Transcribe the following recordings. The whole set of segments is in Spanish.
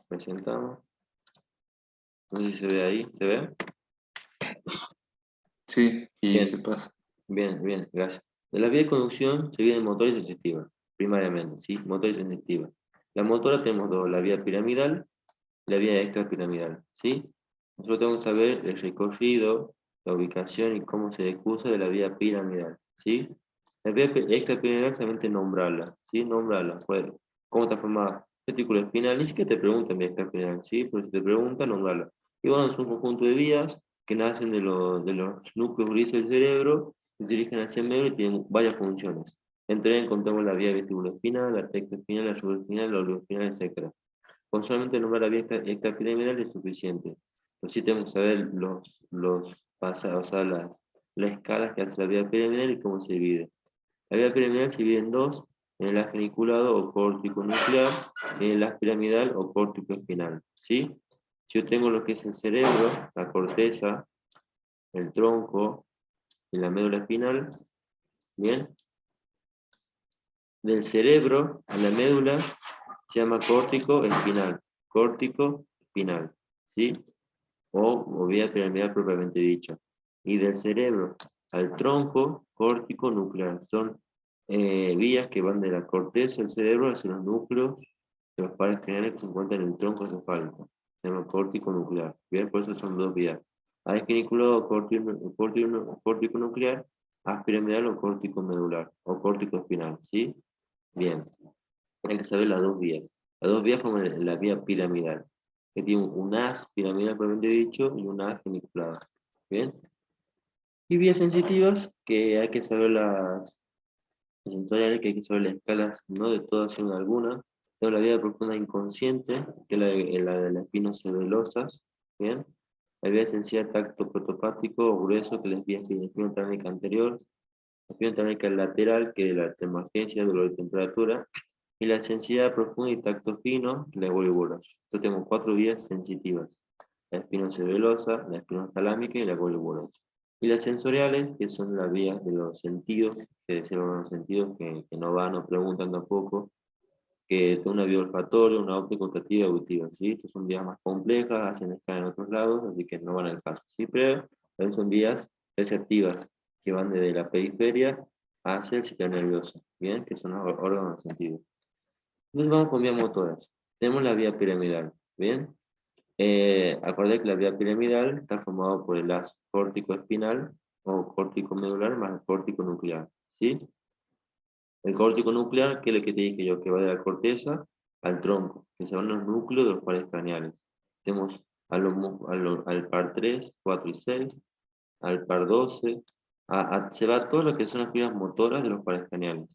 presentamos. No sé si se ve ahí, ¿se ve? Sí, y Bien. se pasa. Bien, bien, gracias. De la vía de conducción se vienen motor y sensitiva, primariamente, ¿sí? Motor y sensitiva. La motora tenemos dos, la vía piramidal y la vía extrapiramidal, ¿sí? Nosotros tenemos que saber el recorrido, la ubicación y cómo se ejecuta de la vía piramidal, ¿sí? La vía extrapiramidal solamente nombrarla, ¿sí? Nombrarla, pues, ¿cómo está formada? Retículo espinal, ni siquiera te preguntan vía extrapiramidal, ¿sí? Pero si te preguntan, nombrarla. Y bueno, es un conjunto de vías que nacen de los núcleos grises del cerebro, que se dirigen hacia el medio y tienen varias funciones. Entre ellas encontramos la vía vestibuloespinal, la tectoespinal, la suboespinal, la olioespinal, etc. Con solamente nombrar la vía extrapiramidal es suficiente. Pero sí tenemos que saber los pasados, o sea, las escalas que hace la vía piramidal y cómo se divide. La vía piramidal se divide en dos, en el haz geniculado o córtico nuclear, y en el haz piramidal o córtico espinal, ¿sí? Si yo tengo lo que es el cerebro, la corteza, el tronco y la médula espinal, ¿bien? Del cerebro a la médula se llama córtico espinal, ¿sí? O vía piramidal propiamente dicha. Y del cerebro al tronco, córtico nuclear. Son vías que van de la corteza del cerebro hacia los núcleos de los pares craneales que se encuentran en el tronco cefálico. Se llama córtico nuclear. Bien, por eso son dos vías. Haz geniculado o córtico nuclear, haz piramidal o córtico medular, o córtico espinal, ¿sí? Bien, hay que saber las dos vías. Las dos vías forman la vía piramidal, que tiene un haz piramidal propiamente dicho y un haz geniculado. Bien. Y vías sensitivas, que hay que saber las sensoriales, que hay que saber las escalas, no de todas, sino de algunas. Tengo la vía profunda inconsciente, que es la de las espinocerebelosas. Bien. La vía esencial tacto protopático o grueso, que es la vía espinotalámica anterior. La espinotalámica lateral, que es la emergencia, dolor de temperatura. Y la sensibilidad profunda y tacto fino, la voleibolación. Entonces tenemos cuatro vías sensitivas: la espinocerebelosa, la espinotalámica y la voleibolación. Y las sensoriales, que son las vías de los sentidos, que decimos los sentidos que no van, no preguntan tampoco, que son una vía olfatoria, una óptica, olfativa y auditiva, ¿sí? Estas son vías más complejas, hacen escala en otros lados, así que no van al caso, ¿sí? Pero son vías receptivas, que van desde la periferia hacia el sistema nervioso, ¿bien? Que son los órganos de sentido. Entonces vamos con vías motoras. Tenemos la vía piramidal, ¿bien? Acordé que la vía piramidal está formada por el haz córtico espinal o córtico medular más el córtico nuclear, ¿sí? El córtico nuclear, que es lo que te dije yo, que va de la corteza al tronco, que son los núcleos de los pares craneales. Tenemos al par 3, 4 y 6, al par 12, se va todo lo que son las fibras motoras de los pares craneales.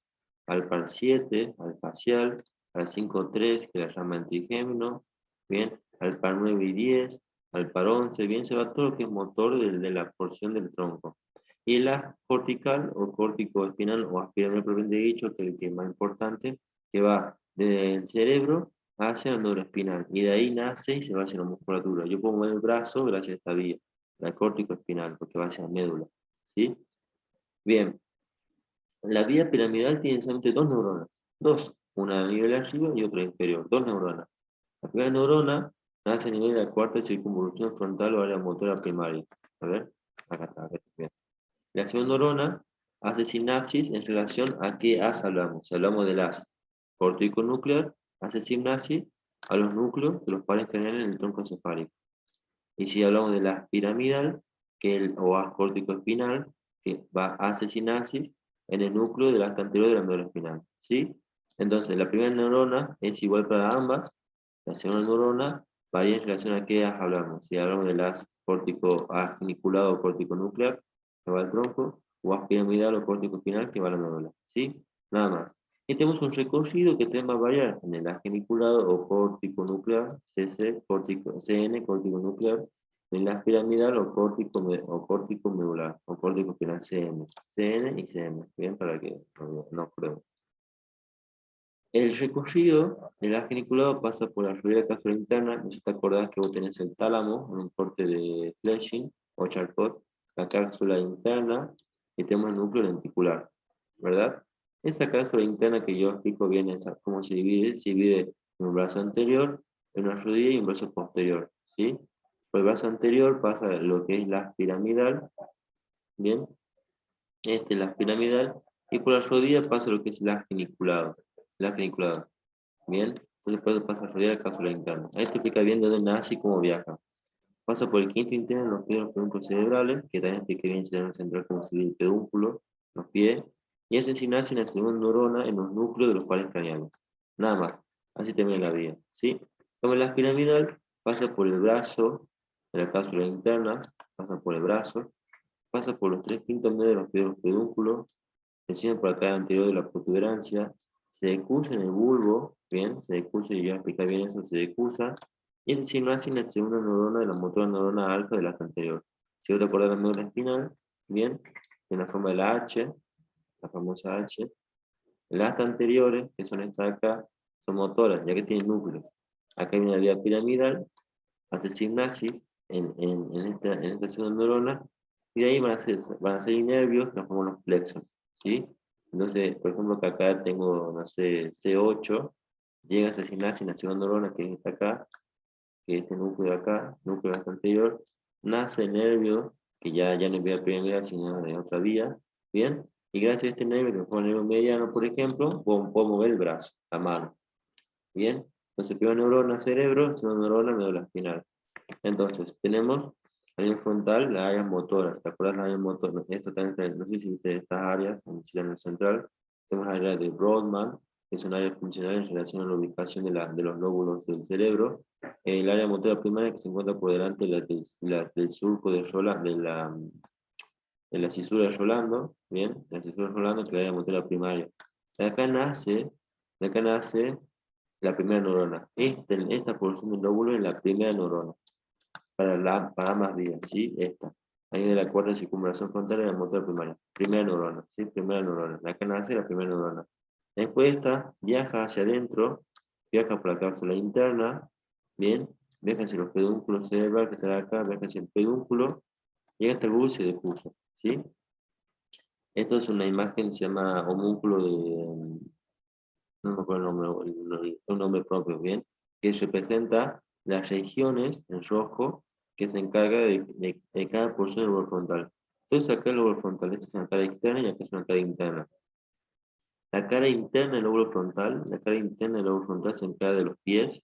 Al par 7, al facial, al 5-3, que la llama antrigémino, bien, al par 9 y 10, al par 11, bien, se va todo lo que es motor de la porción del tronco. Y la cortical o córtico espinal o aspirable propiamente dicho, que es el que es más importante, que va desde el cerebro hacia el neuroespinal. Y de ahí nace y se va hacia la musculatura. Yo puedo mover el brazo gracias a esta vía, la córtico espinal, porque va hacia la médula. ¿Sí? Bien, la vía piramidal tiene solamente dos neuronas. Dos, una a nivel arriba y otra inferior. Dos neuronas. La primera neurona nace a nivel de la cuarta circunvolución frontal o área motora primaria. A ver, acá está, bien. La segunda neurona hace sinapsis en relación a qué haz hablamos. Si hablamos del haz cortico nuclear, hace sinapsis a los núcleos de los pares craneales en el tronco encefálico. Y si hablamos de la piramidal, o haz córtico espinal, que hace sinapsis en el núcleo del haz anterior de la médula espinal. ¿Sí? Entonces, la primera neurona es igual para ambas. La segunda neurona varía en relación a qué haz hablamos. Si hablamos del haz geniculado o córtico nuclear, que va al tronco, o haz piramidal o córtico espinal, que va a la médula. ¿Sí? Nada más. Y tenemos un recorrido que va a variar en el haz geniculado o córtico nuclear, CN, córtico nuclear, en la piramidal o córtico medular, o córtico espinal CN y CM, bien, para que no prueben. El recorrido del haz geniculado pasa por la arteria cápsula interna. No sé si te acordás que vos tenés el tálamo, un corte de Fleming o Charcot, la cápsula interna, y tenemos el núcleo lenticular, ¿verdad? Esa cápsula interna que yo explico bien cómo se divide en el brazo anterior, una rodilla y un brazo posterior, ¿sí? Por el brazo anterior pasa lo que es la piramidal, ¿bien? Este es la piramidal, y por la rodilla pasa lo que es la geniculado, ¿bien? Entonces puede pasar la rodilla a la cápsula interna. Ahí te explica bien de dónde nace y cómo viaja. Pasa por el quinto interno, los pies de los pedúnculos cerebrales, que también expliqué bien cerebro central como se ve el pedúnculo, los pies, y ese sí nace en la segunda neurona en los núcleos de los pares craneales. Nada más, así termina la vida, ¿sí? Como la piramidal, pasa por el brazo de la cápsula interna, pasa por el brazo, pasa por los tres quintos medios de los pies de los pedúnculos, desciende por la cara anterior de la protuberancia, se decusa en el bulbo, bien, se decusa, y ya explicar bien eso, se decusa, y es decir, nace en la segunda neurona de la motora neurona alfa del acto anterior. Si vos te acordás de la médula espinal, bien, en la forma de la H, la famosa H, las astas anteriores, que son estas acá, son motoras, ya que tienen núcleos. Acá viene la vía piramidal, hace sinapsis en esta segunda neurona, y de ahí van a salir nervios que forman los plexos, ¿sí? Entonces, por ejemplo, que acá tengo, no sé, C8, llega a esa sinapsis en la segunda neurona, que es esta acá, que es este núcleo de acá, núcleo hasta anterior, nace el nervio, que ya no es vía piramidal, sino de otra vía, ¿bien? Y gracias a este nervio, que fue el nervio mediano, por ejemplo, puedo mover el brazo, la mano, ¿bien? Entonces, primera neurona, cerebro, segunda neurona, médula espinal. Entonces, tenemos a nivel frontal las áreas motoras. ¿Te acuerdas las áreas motoras? Esto también, no sé si viste estas áreas en el central. Tenemos la área de Brodmann, que es un área funcional en relación a la ubicación de los lóbulos del cerebro. El área motora primaria que se encuentra por delante del surco de Roland, de la cisura de Rolando, ¿bien? La cisura de Rolando, que es la área motora primaria. De acá nace, de acá nace la primera neurona. Esta porción del lóbulo es la primera neurona para ambas vías, ¿sí? Esta. Ahí de la cuarta circunvalación frontal de la motora primaria. Primera neurona, ¿sí? Primera neurona. La que nace la primera neurona. Después esta viaja hacia adentro, viaja por la cápsula interna, ¿bien? Viaja hacia los pedúnculos cerebrales que están acá, viaja hacia el pedúnculo, llega hasta el bulbo y se decusa, ¿sí? Esto es una imagen, se llama homúnculo de, no me acuerdo el nombre, un nombre propio, ¿bien? Que representa las regiones en rojo que se encarga de cada porción del lobo frontal. Entonces acá el lobo frontal, esta es una cara externa y acá es una cara interna. La cara interna del lobo frontal, la cara interna del lobo frontal se encarga de los pies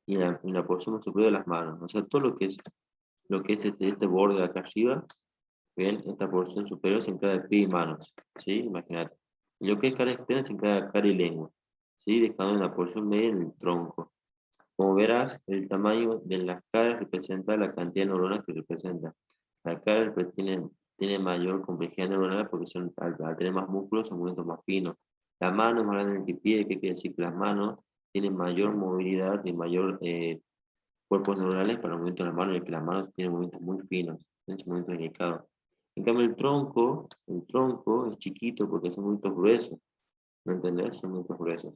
y la porción más superior de las manos. O sea, todo lo que es este borde de acá arriba, ¿bien? Esta porción superior se encarga de pies y manos, ¿sí? Imagínate. Y lo que es cara externa se encarga de cara y lengua, ¿sí? Dejando en la porción media en el tronco. Como verás, el tamaño de las caras representa la cantidad de neuronas que representa. La cara pues, tiene mayor complejidad neuronal porque al tener más músculos son movimientos más finos. La mano es más grande que el pie, que quiere decir que las manos tienen mayor movilidad y mayor cuerpos neuronales para el movimiento de las manos, y que las manos tienen movimientos muy finos, tienen movimientos delicados. En cambio, el tronco es chiquito porque son movimientos gruesos, ¿me entendés? Son movimientos gruesos.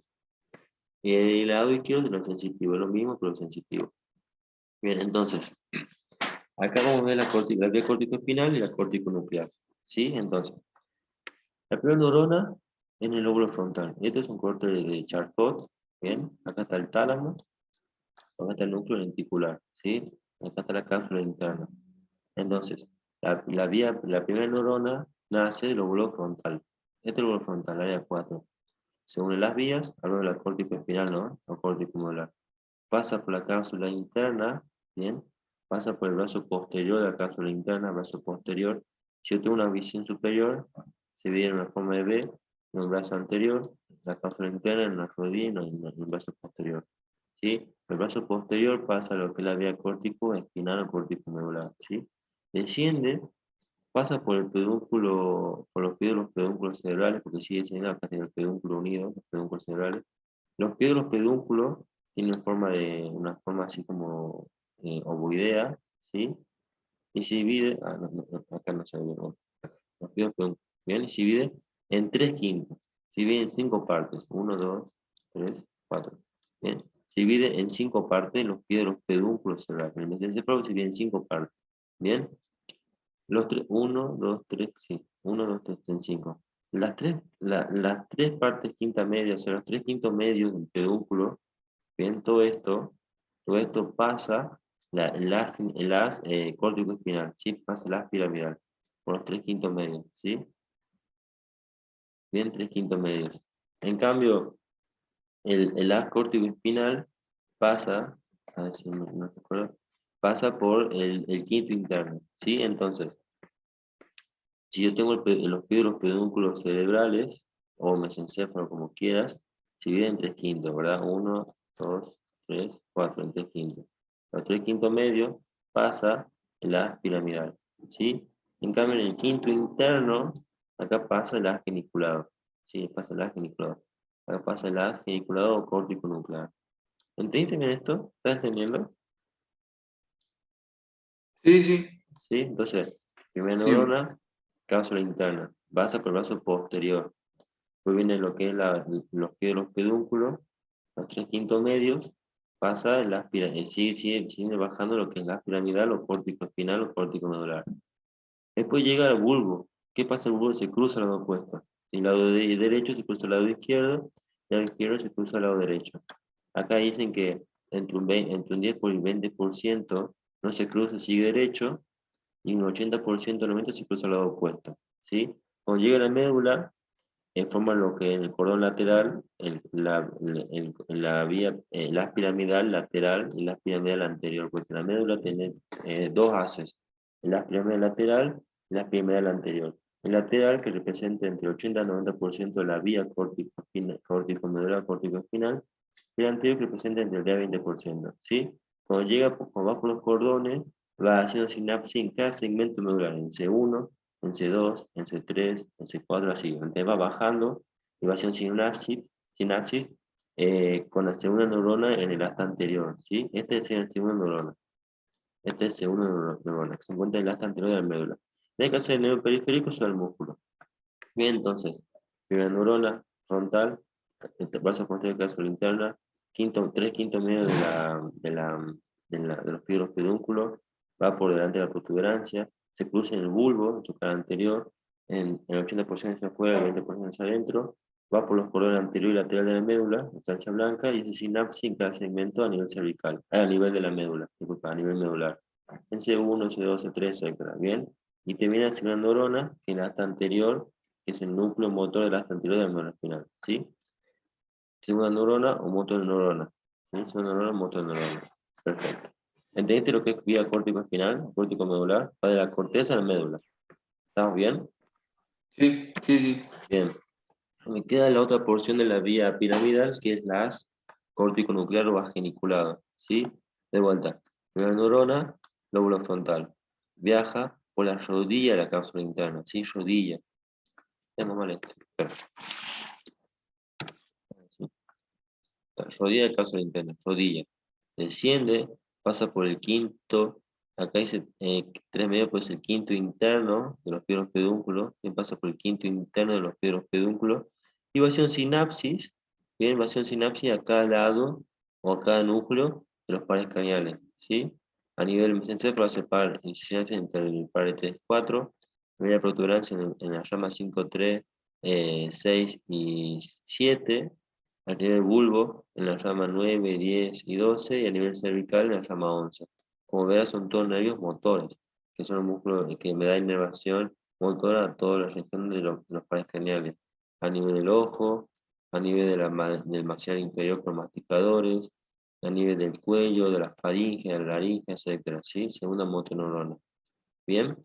Y el lado izquierdo es lo sensitivo, es lo mismo pero sensitivo. Bien, entonces, acá vamos a ver la vía corticoespinal y la corticonuclear. ¿Sí? Entonces, la primera neurona en el lóbulo frontal. Este es un corte de Charcot. Bien, acá está el tálamo, acá está el núcleo lenticular. ¿Sí? Acá está la cápsula interna. Entonces, la primera neurona nace del lóbulo frontal. Este es el lóbulo frontal, área 4. Según las vías, hablo de la corticoespinal, ¿no? O corticomolar. Pasa por la cápsula interna, ¿bien? Pasa por el brazo posterior de la cápsula interna, brazo posterior. Si yo tengo una visión superior, se ve en una forma de B, en el brazo anterior, la cápsula interna en una rodilla y en el brazo posterior. ¿Sí? El brazo posterior pasa a lo que es la vía córtico, espinal o córtico medular, ¿sí? Desciende, pasa por el pedúnculo, por los pies de los pedúnculos cerebrales, porque sigue siendo acá tiene el pedúnculo unido, los pedúnculos cerebrales. Los pies de los pedúnculos tienen una forma así como ovoidea, ¿sí? Y se divide, acá no se ve, ¿no? Los pies de los pedúnculos, bien, y se divide en tres quintos, se divide en cinco partes, uno, dos, tres, cuatro, bien. Se divide en cinco partes los pies de los pedúnculos cerebrales. El mesencéfalo se divide en cinco partes, bien. Los tres, uno, dos, tres, sí, uno, dos, tres, en cinco. Las tres partes quinta media, o sea, los tres quintos medios del pedúnculo, bien, todo esto Todo esto pasa el córtico espinal, ¿sí? Pasa el haz piramidal, por los 3/5 medios, ¿sí? Bien, 3/5 medios. En cambio, el haz córtico espinal pasa, a ver si no se acuerda, pasa por el quinto interno, ¿sí? Entonces, si yo tengo los pedúnculos cerebrales, o mesencéfalo, como quieras, se divide en 3/5, ¿verdad? 1, 2, 3, 4, en 3/5. Los 3/5 medio pasa el haz piramidal, ¿sí? En cambio, en el quinto interno, acá pasa el haz geniculado, ¿sí? Pasa el haz geniculado. Acá pasa el haz geniculado o córtico nuclear. ¿Entendiste bien esto? ¿Estás entendiendo? Sí, sí, ¿Sí? Entonces, primera sí. neurona, cápsula interna, pasa por el vaso posterior. Después viene lo que es los pedúnculos, los 3/5 medios, pasa sigue bajando lo que es la piramidal o córtico espinal o córtico medular. Después llega al bulbo. ¿Qué pasa en el bulbo? Se cruza al lado opuesto. El lado derecho se cruza al lado izquierdo, y al lado izquierdo se cruza al lado derecho. Acá dicen que entre un 10 por el 20% no se cruza, sigue derecho, y un 80% del momento se cruza al lado opuesto, ¿sí? Cuando llega a la médula, forma lo que en el cordón lateral, la vía, la piramidal lateral y la piramidal anterior, porque la médula tiene dos haces, la piramidal lateral y la piramidal anterior. El lateral, que representa entre 80 y 90% de la vía córtico-medular, córtico-espinal, y el anterior, que representa entre el 10 y 20%, ¿sí? Cuando va por los cordones, va haciendo sinapsis en cada segmento medular, en C1, en C2, en C3, en C4, así. Entonces va bajando y va haciendo sinapsis con la segunda neurona en el asta anterior, ¿sí? Este es la segunda neurona. Este es el segundo neurona, que se encuentra en el asta anterior de la médula. Tiene que hacer el nervio periférico sobre el músculo. Bien, entonces, primera neurona frontal, vaso posterior cápsula interna, 3/5 medio de los pedúnculos, va por delante de la protuberancia, se cruza en el bulbo, en su cara anterior, en el 80% hacia afuera, el 20% hacia adentro, va por los cordones anterior y lateral de la médula, estancia blanca, y ese sinapsis en cada segmento a nivel cervical, a nivel de la médula, disculpa, a nivel medular. En C1, C2, C3, etc. Bien, y termina la segunda neurona, que en la asta anterior, que es el núcleo motor de la asta anterior de la médula espinal, ¿sí? Segunda neurona o motor de neurona, ¿sí? Segunda neurona o motor de neurona. Perfecto. ¿Entendiste lo que es vía córtico espinal, córtico medular? Va de la corteza a la médula. ¿Estamos bien? Sí, sí, sí. Bien. Me queda la otra porción de la vía piramidal, que es la as córtico nuclear o geniculado, ¿sí? De vuelta. Primera neurona, lóbulo frontal. Viaja por la rodilla de la cápsula interna, ¿sí? Rodilla. Tengo mal esto. Perfecto. ¿Sí? Rodilla de cápsula interna, rodilla. Desciende, pasa por el quinto, acá dice 3 medios, pues el quinto interno de los primeros pedúnculos, bien, pasa por el quinto interno de los primeros pedúnculos, y va a hacer un sinapsis, bien, va a hacer un sinapsis a cada lado o a cada núcleo de los pares craneales, ¿sí? A nivel mesencéfalo va a ser el sinapsis entre el par 3-4, la protuberancia en la rama 5-3, 6 y 7, a nivel bulbo en la rama 9, 10 y 12, y a nivel cervical en la rama 11. Como verás, son todos nervios motores, que son los músculos que me da inervación motora a toda la región de los pares craneales, a nivel del ojo, a nivel del maxilar inferior por masticadores, a nivel del cuello, de las faringes, de la laringe, etc. ¿Sí? Segunda motoneurona. ¿Bien?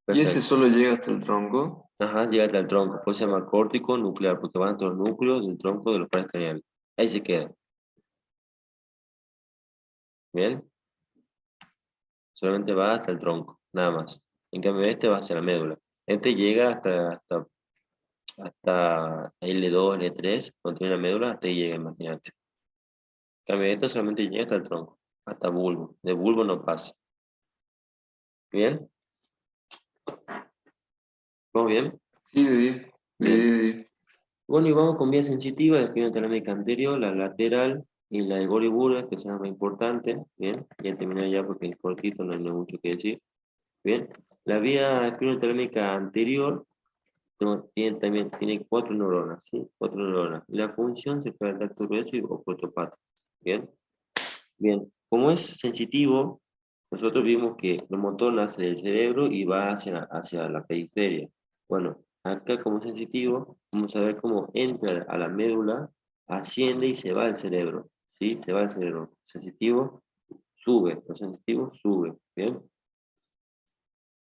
¿Y ese Perfecto. solo llega hasta el tronco? Ajá, llega al tronco, pues se llama córtico nuclear, porque van a todos los núcleos del tronco de los pares craneales. Ahí se queda. ¿Bien? Solamente va hasta el tronco, nada más. En cambio, este va hacia la médula. Este llega hasta L2, L3, cuando tiene la médula, hasta ahí llega, imagínate. En cambio, este solamente llega hasta el tronco, hasta bulbo. De bulbo no pasa. ¿Bien? ¿Vamos bien? Sí, de 10. De Bien. 10, de 10. Bueno, y vamos con vía sensitiva, la espinotalámica anterior, la lateral y la de Gori-Burger, que son las más importantes. Bien, ya terminé ya porque es cortito, no hay mucho que decir. Bien, la vía espinotalámica anterior tiene 4 neuronas, ¿sí? 4 neuronas. La función se puede dar grueso y ocultopático. Bien, bien. como es sensitivo, nosotros vimos que el motor nace del cerebro y va hacia la periferia. Bueno, acá como sensitivo, vamos a ver cómo entra a la médula, asciende y se va al cerebro. ¿Sí? Se va al cerebro. Sensitivo sube, lo sensitivo sube. ¿Bien?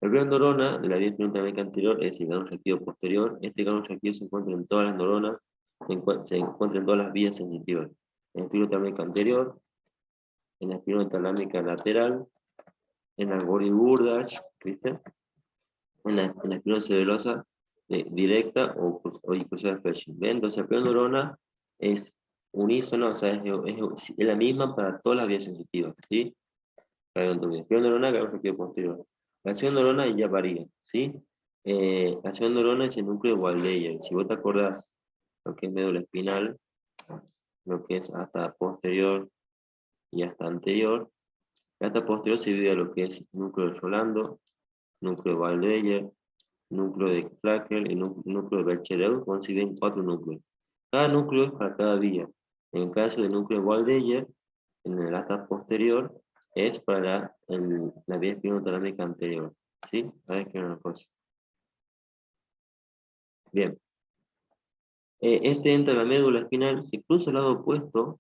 El río neurona de la vía espinocerámica anterior es el ganglio reactivo posterior. Este ganglio reactivo se encuentra en todas las neuronas, se encuentra en todas las vías sensitivas. En la espinocerámica anterior, en la espinocerámica lateral, en la Gori-Burdach, ¿viste? En la espinocelulosa directa o inclusive Fletching. ¿Ven? Entonces, la primera neurona es unísono, o sea, es la misma para todas las vías sensitivas, ¿sí? La primera neurona, ganglio reactivo posterior. La segunda neurona ya varía, ¿sí? La segunda neurona es el núcleo de Waldeyer. Si vos te acordás lo que es médula espinal, lo que es hasta posterior y hasta anterior, hasta posterior se divide a lo que es núcleo de Rolando, núcleo de Waldeyer, núcleo de Flakel y núcleo de Bercherel, consiguen 4 núcleos. Cada núcleo es para cada vía. En el caso del núcleo de Waldeyer, en el asta posterior, es para la vía espinotalámica anterior. ¿Sí? A ver qué es una cosa. Bien. Este entra en la médula espinal, se cruza al lado opuesto,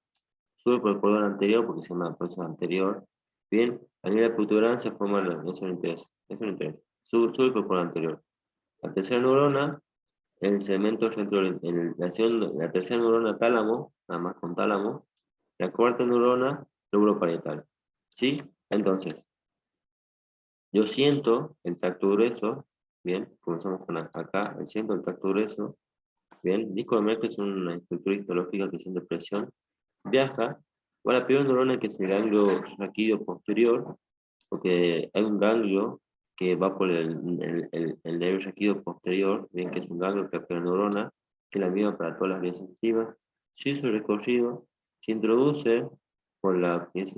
sube por el cordón anterior, porque se llama proceso anterior. Bien, a nivel de protuberancia forma eso no interesa. Eso no interesa. Sube por el cordón anterior. La tercera neurona, el segmento centro, la tercera neurona tálamo, nada más con tálamo. La cuarta neurona, lóbulo parietal. ¿Sí? Entonces, yo siento el tacto grueso, bien, comenzamos con acá, siento el tacto grueso, bien, disco de Merkel es una estructura histológica que siente presión, viaja, va a la primera neurona que es el ganglio raquídeo posterior, porque hay un ganglio que va por el nervio raquídeo posterior, bien, que es un ganglio que es la neurona, que es la misma para todas las vías sensitivas, si su recorrido se introduce por que es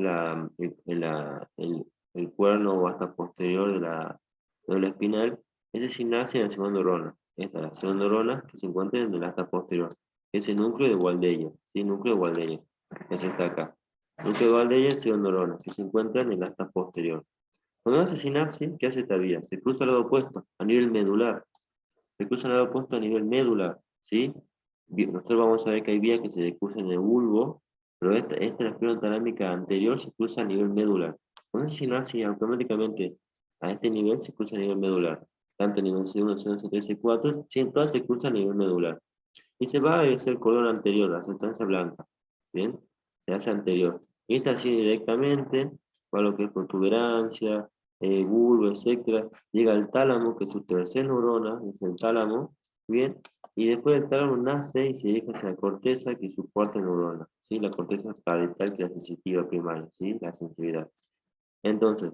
el cuerno o hasta posterior de la médula espinal, es decir, nace en la segunda neurona. Esta es la segunda neurona que se encuentra en el asta posterior, que es el núcleo de Waldeyer, ¿sí? Núcleo de Waldeyer, ese está acá. Núcleo de Waldeyer, segunda neurona, que se encuentra en el asta posterior. Cuando hace sinapsis, ¿qué hace esta vía? Se cruza al lado opuesto, a nivel medular. Se cruza al lado opuesto a nivel medular, ¿sí? Nosotros vamos a ver que hay vías que se cruzan en el bulbo, pero esta la espinotalámica anterior se cruza a nivel medular. Cuando hace sinapsis, automáticamente a este nivel se cruza a nivel medular. Tanto a nivel C1, C2, C3, C4, todas se cruzan a nivel medular. Y se va a hacer el color anterior, la sustancia blanca. ¿Bien? Se hace anterior. Y esta así directamente, para lo que es protuberancia, bulbo, etcétera, llega al tálamo, que es su tercer neurona, es el tálamo, ¿bien? Y después del tálamo nace y se dirige hacia la corteza, que es su cuarta neurona, ¿sí? La corteza parietal, que es la sensitiva primaria, ¿sí? La sensibilidad. Entonces,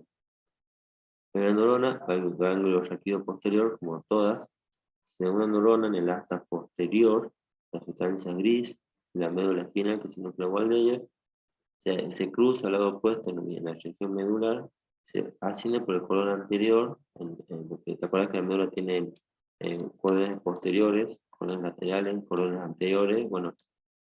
en la neurona, el ganglio raquídeo posterior, como todas, segunda neurona en el asta posterior, la sustancia gris, la médula espinal, que es el núcleo Waldeyer, se cruza al lado opuesto en la región medular, se asciende por el colon anterior, porque te acuerdas que la médula tiene cordones posteriores, cordones laterales, cordones anteriores, bueno,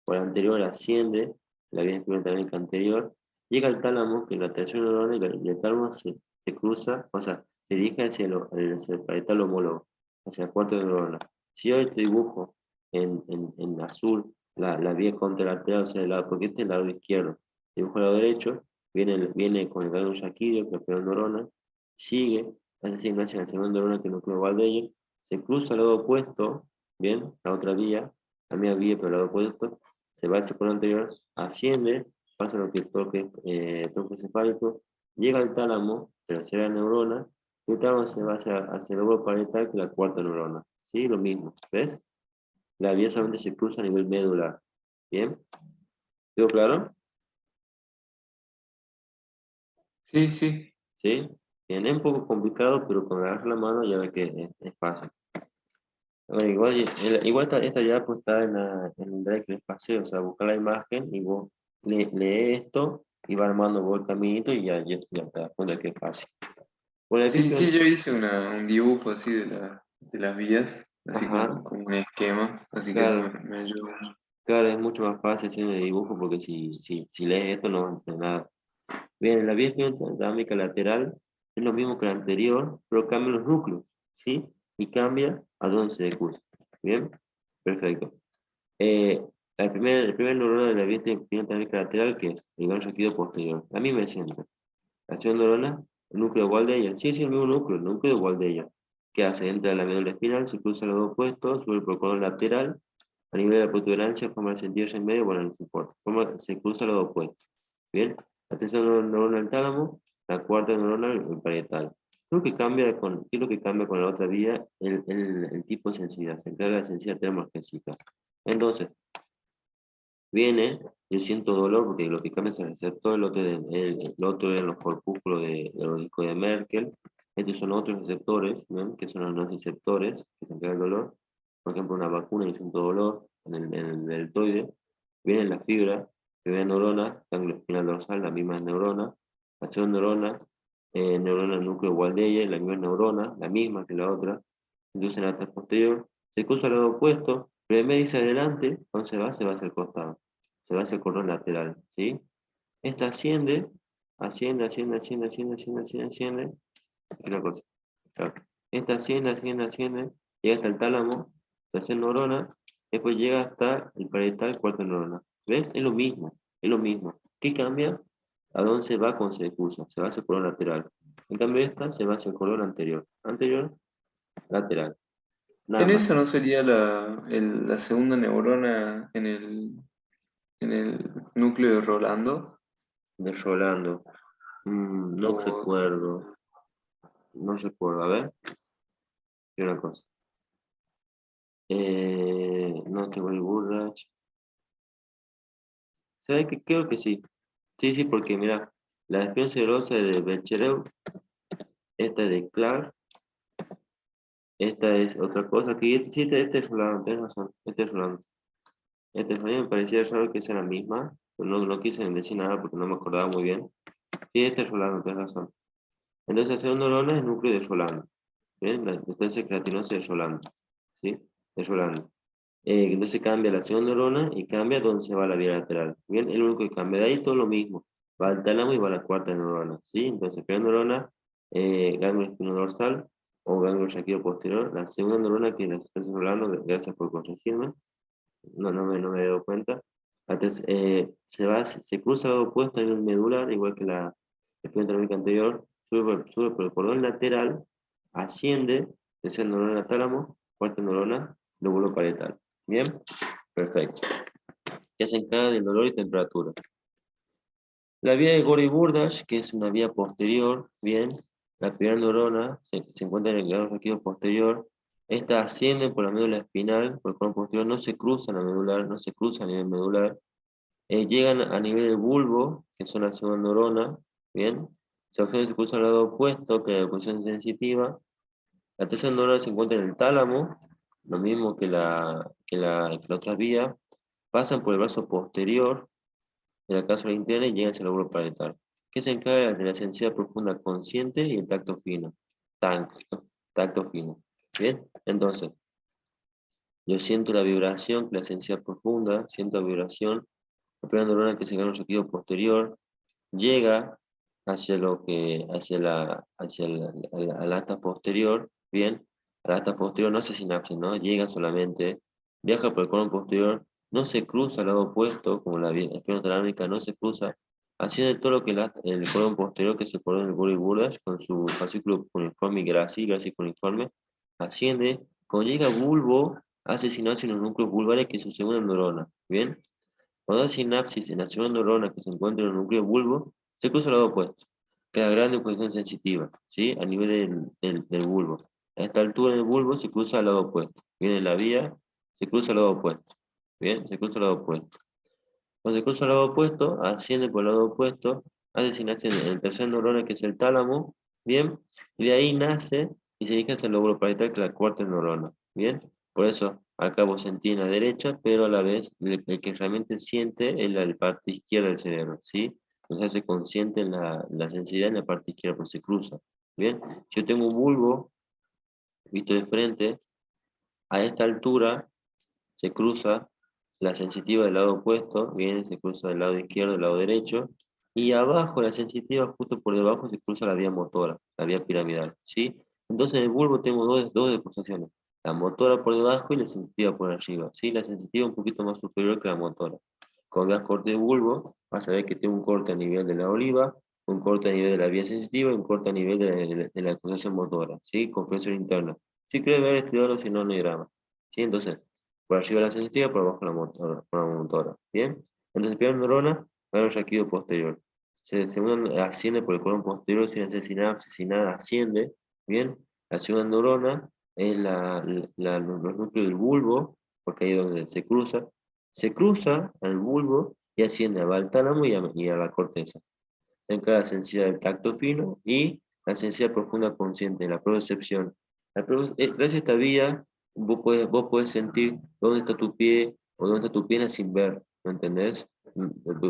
por el anterior asciende, la vía espinocerámica anterior, llega al tálamo, que es la tercera neurona, y el tálamo se cruza, o sea, se dirige hacia el parietal homólogo, hacia la cuarta neurona. Si yo te dibujo en azul la vía contralateral, o sea, porque este es el lado izquierdo, dibujo el lado derecho, viene con el ganglio raquídeo, que es la primera neurona, sigue, hace asignación a la segunda neurona, que es el núcleo Waldeyer, se cruza al lado opuesto, bien, la otra vía, la misma vía, pero al lado opuesto, se va hacia el anterior, asciende, pasa lo que es tronco encefálico, llega al tálamo, tercera neurona, y el tálamo se va hacia el lobo parietal, que es la cuarta neurona. ¿Sí? Lo mismo, ¿ves? La vía solamente se cruza a nivel medular. ¿Bien? ¿Quedó claro? Sí, sí. ¿Sí? Bien, es un poco complicado, pero con agarrar la mano ya ve que es fácil. Bueno, igual esta ya pues está en el drive que les pasé, o sea, busca la imagen y vos lee esto y va armando vos el caminito y ya te das cuenta que es fácil. Por Sí, ejemplo, sí, yo hice un dibujo así de las vías, así ajá, como un esquema, así que eso claro, me ayudó mucho. claro, es mucho más fácil hacer el dibujo porque si lees esto no vas a entender nada. Bien, la vía espinotalámica lateral es lo mismo que la anterior, pero cambia los núcleos, ¿sí? Y cambia a dónde se cursa. Bien, perfecto. El primer neurona de la vía espinotalámica lateral, que es el ganglio raquídeo posterior. A mí me sienta. La segunda neurona, el núcleo de Waldeyer. Sí, sí, el mismo núcleo, el núcleo de Waldeyer. ¿Qué hace? Entra en la médula espinal, se cruza los dos opuestos, sube por el cordón lateral, a nivel de la protuberancia, forma el sentido en medio, bueno, no importa. Se cruza los dos opuestos. Bien, la tercera neurona del tálamo, la cuarta neurona el parietal. ¿Qué es lo que cambia con la otra vía? El tipo de sensibilidad, se encarga de la sensibilidad termogesíca. Entonces, yo siento dolor porque lo que cambia es el receptor, el otro eran los corpúsculos de los discos de Merkel. Estos son otros receptores, ¿ven? Que son los no receptores que se encargan del dolor. Por ejemplo, una vacuna, yo siento dolor en el deltoide. Viene la fibra, que ve neurona, ganglio espinal dorsal, la misma neurona. La segunda neurona del núcleo de Waldeyer, la misma neurona, la misma que la otra. Entonces en la parte posterior se cruza al lado opuesto, pero en vez de irse adelante, cuando se va hacia el costado, se va hacia el cordón lateral, ¿sí? Esta asciende. Una cosa, claro. Esta asciende, llega hasta el tálamo, se hace neurona, después llega hasta el parietal, cuarta neurona. ¿Ves? Es lo mismo, es lo mismo. ¿Qué cambia? ¿A dónde se va cuando se cursa? Se va hacia el cordón lateral. En cambio esta se va hacia el cordón anterior, lateral. Nada En más. esa no sería la segunda neurona en el núcleo de Rolando. De Rolando. No O recuerdo. No recuerdo. A ver, ¿qué una cosa? No te voy burras. ¿Sabes qué? Creo que sí. Sí, sí, porque mira, la espina cerebrosa de Becherel, esta es de Clark, esta es otra cosa. Que sí, este es Rolando, tienes razón. Este es Rolando. Este es Rolando, me parecía raro que sea la misma, pero no quise decir nada porque no me acordaba muy bien. Sí, este es Rolando, tienes razón. Entonces, la segunda neurona es el núcleo de Rolando. ¿Bien? La sustancia creatinosa de Rolando. ¿Sí? De Rolando. Entonces cambia la segunda neurona y cambia dónde se va la vía lateral. Bien, el único que cambia de ahí todo lo mismo. Va al tálamo y va a la cuarta neurona. ¿Sí? Entonces, primera neurona, ganglio espinodorsal o ganglio raquídeo posterior. La segunda neurona que la sustancia Rolando, gracias por corregirme, no me he dado cuenta. Entonces, se cruza al lado opuesto en el medular, igual que la espinotransmítica anterior, sube por el cordón lateral, asciende, tercera neurona al tálamo, cuarta neurona, lóbulo parietal. Bien, perfecto. Ya se encarga del dolor y temperatura. La vía de Gori-Burdash, que es una vía posterior, bien, la primera neurona se encuentra en el ganglio raquídeo posterior. Esta asciende por la médula espinal, por el cordón posterior, no se cruza en la medular, no se cruza a nivel medular. Llegan a nivel del bulbo, que son la segunda neurona, bien. Se cruza al lado opuesto, que es la posición sensitiva. La tercera neurona se encuentra en el tálamo, lo mismo que la otra vía. Pasan por el brazo posterior de la cápsula interna y llegan hacia el lóbulo parietal, que se encarga de la sensibilidad profunda consciente y el tacto fino. Tacto fino. Bien, entonces, yo siento la vibración, la sensibilidad profunda, siento la vibración, la primera neurona que se encarga en el sentido posterior, llega hacia el asta posterior, bien, al asta posterior no hace sinapsis, ¿no? Llega solamente, viaja por el colon posterior, no se cruza al lado opuesto, como la espina talámica, no se cruza, haciendo todo lo que el colon posterior, que es el colon del Gori-Burdash, con su fascículo cuneiforme y Gracie cuneiforme, asciende, cuando llega a bulbo, hace sinapsis en los núcleos vulvares, que es su segunda neurona, ¿bien? Cuando hay sinapsis en la segunda neurona que se encuentra en el núcleo bulbo, se cruza al lado opuesto. Queda grande posición sensitiva, ¿sí? A nivel del bulbo. A esta altura del bulbo se cruza al lado opuesto. Viene la vía, se cruza al lado opuesto. Bien, se cruza al lado opuesto. Cuando se cruza al lado opuesto, asciende por el lado opuesto, hace sinapsis en el tercer neurona que es el tálamo, ¿bien? Y de ahí nace y se dirige hacia el lóbulo parietal que es la cuarta neurona, ¿bien? Por eso acá vos sentís en la derecha, pero a la vez el que realmente siente es la parte izquierda del cerebro, ¿sí? Entonces se consciente la sensibilidad en la parte izquierda, pues se cruza, ¿bien? Si yo tengo un bulbo visto de frente, a esta altura se cruza la sensitiva del lado opuesto, bien, se cruza del lado izquierdo del lado derecho, Y abajo, la sensitiva, justo por debajo, se cruza la vía motora, la vía piramidal, ¿sí? Entonces en el bulbo tengo dos deposiciones, la motora por debajo y la sensitiva por arriba, ¿sí? La sensitiva un poquito más superior que la motora. Cuando veas corte de bulbo, vas a ver que tengo un corte a nivel de la oliva, un corte a nivel de la vía sensitiva y un corte a nivel de la deposición motora, ¿sí? Compresión interna. Si quieres ver, estudiarlo, si no, no hay drama, ¿sí? Entonces, por arriba la sensitiva, por abajo la motora, por la motora, ¿bien? Entonces, primera neurona, el raquídeo posterior. Segunda asciende por el colon posterior sin hacer sinapsis, sin nada, asciende, ¿bien? La segunda neurona es los núcleos del bulbo, porque ahí es donde se cruza al bulbo y asciende al tálamo y a la corteza. En cada sensibilidad del tacto fino y la sensibilidad profunda consciente, la procepción. Gracias a esta vía, vos podés sentir dónde está tu pie o dónde está tu pierna sin ver, ¿me entendés?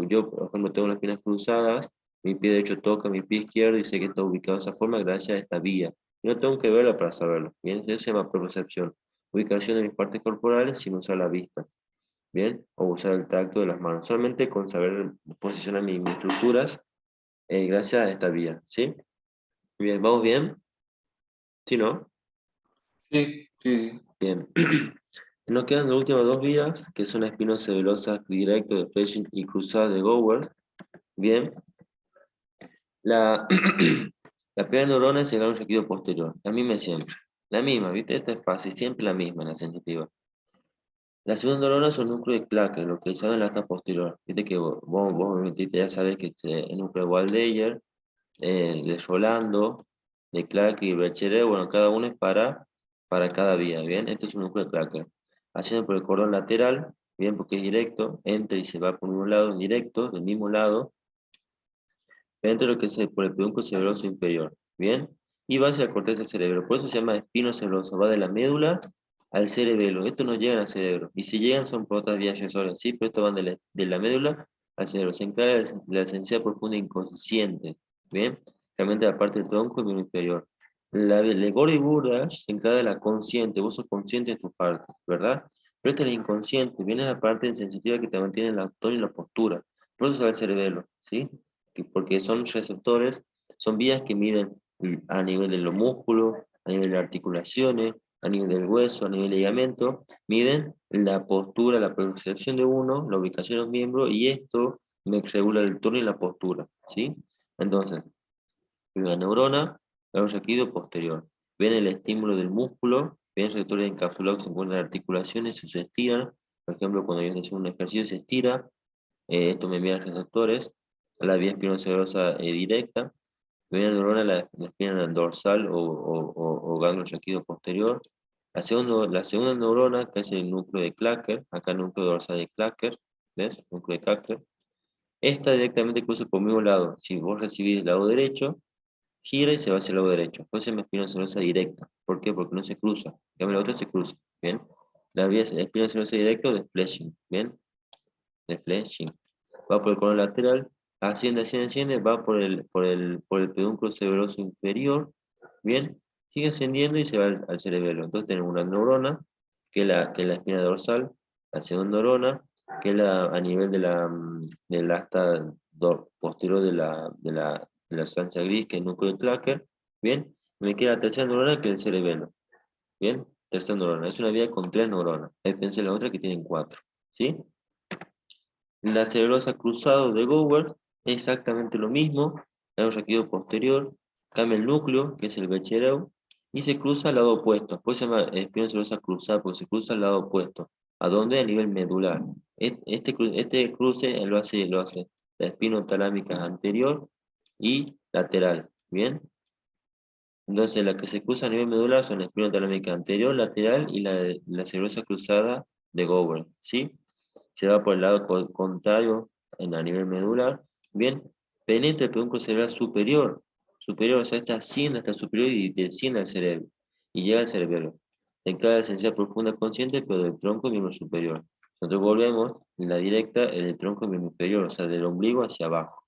Yo, por ejemplo, tengo las piernas cruzadas, mi pie derecho toca mi pie izquierdo y sé que está ubicado de esa forma gracias a esta vía. Y no tengo que verla para saberlo, ¿bien? Eso se llama propriocepción. Ubicación de mis partes corporales sin usar la vista, ¿bien? O usar el tacto de las manos. Solamente con saber posicionar mis estructuras gracias a esta vía, ¿sí? Bien, ¿vamos bien? ¿Sí, no? Sí, sí, sí. Bien. Nos quedan las últimas dos vías, que son la espinosa velosa directo de Fletching y cruzada de Gower. Bien. La, la primera neurona es el ganglio raquídeo posterior, la misma de siempre. La misma, ¿viste? Esta es fácil, siempre la misma en la sensitiva. La segunda neurona es un núcleo de Klacker, localizado en la asta posterior. Viste que vos obviamente ya sabés que el núcleo de Waldeyer, de Rolando, de Clark y Berchere, bueno, cada uno es para cada vía, ¿bien? Esto es un núcleo de Clark. Haciendo por el cordón lateral, bien, porque es directo, entra y se va por un lado directo, del mismo lado, entra lo que es por el pedúnculo cerebroso inferior, ¿bien? Y va hacia la corteza del cerebro, por eso se llama espino cerebroso, va de la médula al cerebelo. Estos no llegan al cerebro, y si llegan son por otras vías accesorias, ¿sí? Pero estos van de la médula al cerebro. Se encarga de la sensibilidad profunda inconsciente, ¿bien? Realmente la parte del tronco y miembro inferior. La Legori y Burdas se encarga de la consciente, vos sos consciente de tus partes, ¿verdad? Pero esta es la inconsciente, viene la parte sensitiva que te mantiene el tono y la postura. Por eso se va al cerebelo, ¿sí? Porque son receptores, son vías que miden a nivel de los músculos, a nivel de articulaciones, a nivel del hueso, a nivel de ligamento, miden la postura, la percepción de uno, la ubicación de los miembros, y esto me regula el tono y la postura, ¿sí? Entonces, la neurona, el raquídeo posterior. Ven el estímulo del músculo, ven receptores encapsulados que se encuentran en las articulaciones y se estiran. Por ejemplo, cuando yo estoy haciendo un ejercicio se estira, esto me envía receptores a la vía espinocerebrosa directa. Primera neurona, la espina dorsal o ganglio raquídeo posterior. La segunda neurona, que es el núcleo de Klacker, acá el núcleo dorsal de Klacker, ¿ves? Núcleo de Klacker. Esta directamente cruza por el mismo lado. Si vos recibís el lado derecho, gira y se va hacia el lado derecho. Después se llama espina cerebrosa directa. ¿Por qué? Porque no se cruza. En cambio, la otra se cruza. ¿Bien? La vía espina cerebrosa directa de Fletching. ¿Bien? De Fletching. Va por el colon lateral, asciende, va por el pedúnculo cerebroso inferior, bien, sigue ascendiendo y se va al cerebelo. Entonces tenemos una neurona, que es la espina dorsal, la segunda neurona, que es a nivel del asta posterior de la sustancia gris, que es el núcleo de Klacker, bien, y me queda la tercera neurona, que es el cerebelo, bien, tercera neurona, es una vía con tres neuronas, ahí pensé en la otra que tienen cuatro, ¿sí? La cerebrosa cruzado de Gower es exactamente lo mismo, el raquídeo posterior, cambia el núcleo, que es el Bechereu, y se cruza al lado opuesto. Después se llama espina cerebrosa cruzada porque se cruza al lado opuesto. ¿A dónde? A nivel medular. Este cruce lo hace la espinotalámica anterior y lateral. ¿Bien? Entonces, la que se cruza a nivel medular son la espinotalámica anterior, lateral y la cerebrosa cruzada de Gower. ¿Sí? Se va por el lado contrario a nivel medular, bien, penetra el pedúnculo cerebral superior, o sea, está asciende hasta el superior y desciende al cerebro, y llega al cerebelo. En cada esencial profunda consciente, pero del tronco y miembro superior. Nosotros volvemos en la directa en el tronco y miembro inferior, o sea, del ombligo hacia abajo.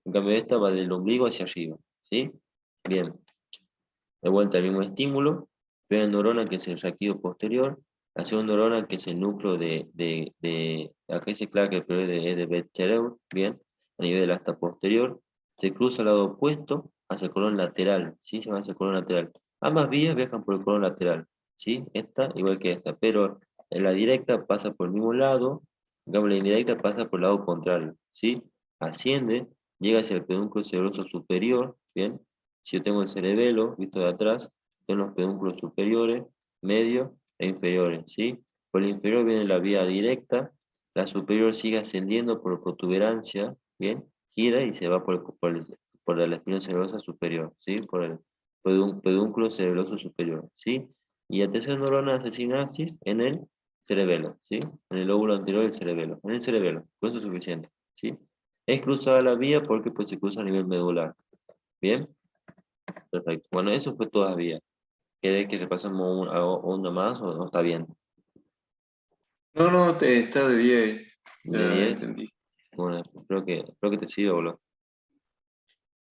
En cambio, esta va del ombligo hacia arriba, ¿sí? Bien. De vuelta al mismo estímulo, primera neurona que es el raquídeo posterior, la segunda neurona que es el núcleo acá dice claro que el periodo es de Bechereu, bien, a nivel del asta posterior, se cruza al lado opuesto hacia el colon lateral, ¿sí? Se va hacia el colon lateral. Ambas vías viajan por el colon lateral, ¿sí? Esta igual que esta, pero en la directa pasa por el mismo lado, en cambio la indirecta pasa por el lado contrario, ¿sí? Asciende, llega hacia el pedúnculo cerebroso superior, ¿bien? Si yo tengo el cerebelo, visto de atrás, tengo los pedúnculos superiores, medios e inferiores, ¿sí? Por el inferior viene la vía directa, la superior sigue ascendiendo por protuberancia, ¿bien? Gira y se va por la espina cerebrosa superior, ¿sí? Por el pedúnculo cerebroso superior, ¿sí? Y la tercera neurona hace sinapsis en el cerebelo, ¿sí? En el lóbulo anterior del cerebelo, en el cerebelo, con eso es suficiente, ¿sí? Es cruzada la vía porque pues, se cruza a nivel medular, ¿bien? Perfecto. Bueno, eso fue toda vía. ¿Querés que repasemos una más o está bien? No, no, está de 10. ¿De Ya 10? entendí. Bueno, espero que te sirva, boludo.